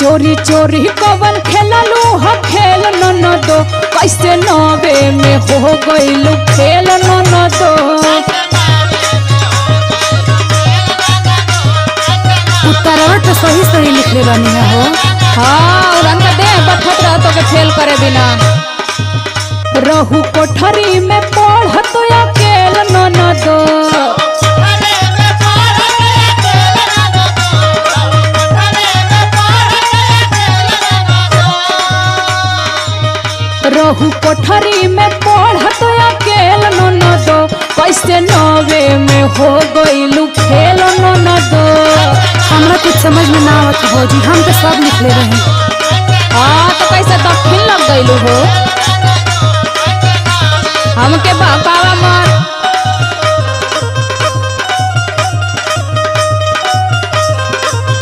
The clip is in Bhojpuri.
चोरी चोरी कवन खेललू ह खेल ननदो कैसे नवे में हो गइलू खेल ननदो। उत्तरवा तो सही सही लिखले बानी हो। हाँ और अंदर दे बखत रह तो के फेल करे बिना। रहू कोठरी में पढ़त अकेल ननदो रहू कोठरी में पढ़त अकेल ननदो कैसे नवे में हो गइलू खेल ननदो। हमरा कुछ समझ में ना आवत भौजी, हम तो सब लिखले रहे। हाँ तो कैसे दक्षिण लग गइलू हो हमके बहकावा मत।